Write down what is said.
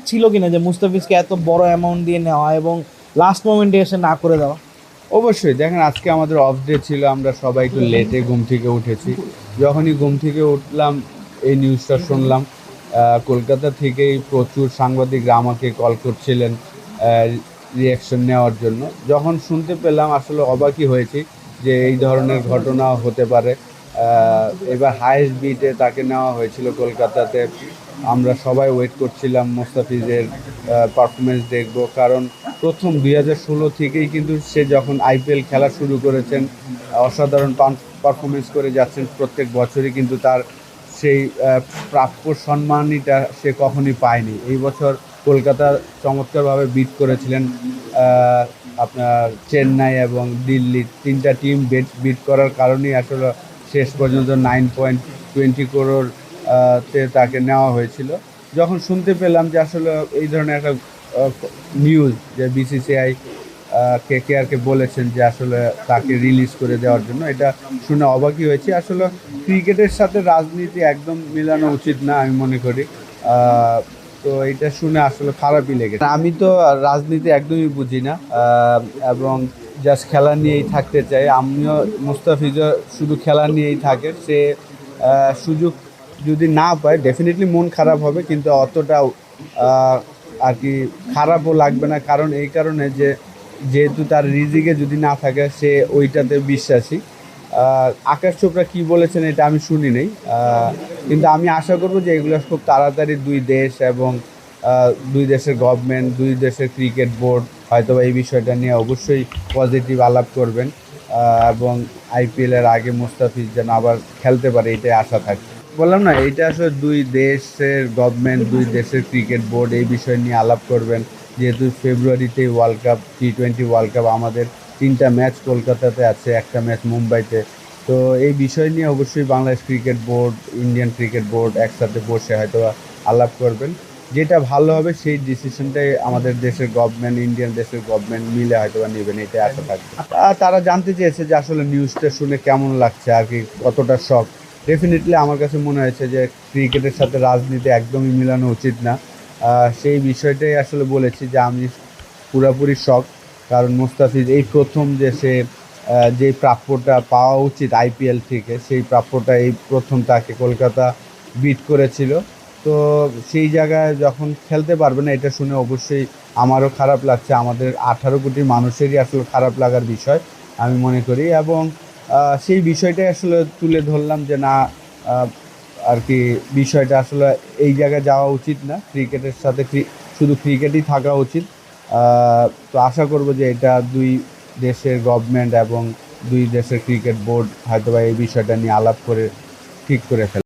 ছিল কিনা যে মুস্তাফিজকে এত বড় অ্যামাউন্ট দিয়ে নেওয়া এবং লাস্ট মোমেন্টে এসে না করে দেওয়া? অবশ্যই দেখেন, আজকে আমাদের অফ ডে ছিল, আমরা সবাই একটু লেটে ঘুম থেকে উঠেছি। যখনই ঘুম থেকে উঠলাম এই নিউজটা শুনলাম। কলকাতা থেকেই প্রচুর সাংবাদিকরা আমাকে কল করছিলেন রিয়াকশন নেওয়ার জন্য। যখন শুনতে পেলাম আসলে অবাকই হয়েছি যে এই ধরনের ঘটনা হতে পারে। এবার হাইয়েস্ট বিটে তাকে নেওয়া হয়েছিল কলকাতাতে। আমরা সবাই ওয়েট করছিলাম মুস্তাফিজের পারফরমেন্স দেখব, কারণ প্রথম 2016 থেকেই কিন্তু সে যখন আইপিএল খেলা শুরু করেছেন অসাধারণ পারফরমেন্স করে যাচ্ছেন। প্রত্যেক বছরই কিন্তু তার সেই প্রাপ্য সম্মানটা সে কখনই পায়নি। এই বছর কলকাতা চমৎকারভাবে বিট করেছিলেন আপনার চেন্নাই এবং দিল্লি, তিনটা টিম বিট করার কারণেই আসলে শেষ পর্যন্ত 9.20 করোড় তে তাকে নেওয়া হয়েছিল। যখন শুনতে পেলাম যে আসলে এই ধরনের একটা নিউজ যে বিসিসিআই কেকেআরকে বলেছেন যে আসলে তাকে রিলিজ করে দেওয়ার জন্য, এটা শুনে অবাকই হয়েছে। আসলে ক্রিকেটের সাথে রাজনীতি একদম মেলানো উচিত না আমি মনে করি। তো এটা শুনে আসলে খারাপই লেগেছে। আমি তো রাজনীতি একদমই বুঝি না এবং জাস্ট খেলা নিয়েই থাকতে চাই। আমিও মুস্তাফিজও শুধু খেলা নিয়েই থাকে। সে সুযোগ যদি না পায় ডেফিনেটলি মন খারাপ হবে, কিন্তু অতটা আর কি খারাপও লাগবে না। কারণ এই কারণে যে যেহেতু তার রিজিকে যদি না থাকে সে ওইটাতে বিশ্বাসী। আকাশ চোপড়া কী বলেছেন এটা আমি শুনি নেই, কিন্তু আমি আশা করবো যে এগুলো খুব তাড়াতাড়ি দুই দেশ এবং দুই দেশের গভর্নমেন্ট, দুই দেশের ক্রিকেট বোর্ড হয়তো এই বিষয়টা নিয়ে অবশ্যই পজিটিভ আলাপ করবেন এবং আইপিএলের আগে মুস্তাফিজ যেন আবার খেলতে পারে এটাই আশা থাকে। বললাম না, এইটা আসলে দুই দেশের গভর্নমেন্ট, দুই দেশের ক্রিকেট বোর্ড এই বিষয় নিয়ে আলাপ করবেন। যেহেতু ফেব্রুয়ারিতেই ওয়ার্ল্ড কাপ, টি20 ওয়ার্ল্ড কাপ, আমাদের 3টা ম্যাচ কলকাতাতে আছে, একটা ম্যাচ মুম্বাইতে। তো এই বিষয় নিয়ে অবশ্যই Bangladesh cricket board, Indian cricket board একসাথে বসে হয়তো আলাপ করবেন। যেটা ভালো হবে সেই ডিসিশনটাই আমাদের দেশের গভর্নমেন্ট, ইন্ডিয়ান দেশের গভর্নমেন্ট মিলে হয়তো নেবেন, এটাই আশা থাকবে। তারা জানতে চেয়েছে যে আসলে নিউজটা শুনে কেমন লাগছে আর কি, কতটা শখ। ডেফিনেটলি আমার কাছে মনে হয়েছে যে ক্রিকেটের সাথে রাজনীতি একদমই মিলানো উচিত না। সেই বিষয়টাই আসলে বলেছি যে আমি পুরোপুরি শখ। কারণ মুস্তাফিজ এই প্রথম যে সে যে প্রাপ্যটা পাওয়া উচিত আইপিএল থেকে, সেই প্রাপ্যটা এই প্রথম তাকে কলকাতা বিট করেছিল। তো সেই জায়গায় যখন খেলতে পারবে না এটা শুনে অবশ্যই আমারও খারাপ লাগছে। আমাদের 18 কোটি মানুষেরই আসলে খারাপ লাগার বিষয় আমি মনে করি। এবং সেই বিষয়টাই আসলে তুলে ধরলাম যে না, আর কি বিষয়টা আসলে এই জায়গায় যাওয়া উচিত না। ক্রিকেটের সাথে শুধু ক্রিকেটই থাকা উচিত। তো আশা করব যে এটা দুই দেশের গভর্নমেন্ট এবং দুই দেশের ক্রিকেট বোর্ড হয়তোবা এই বিষয়টা নিয়ে আলাপ করে ঠিক করে ফেলে।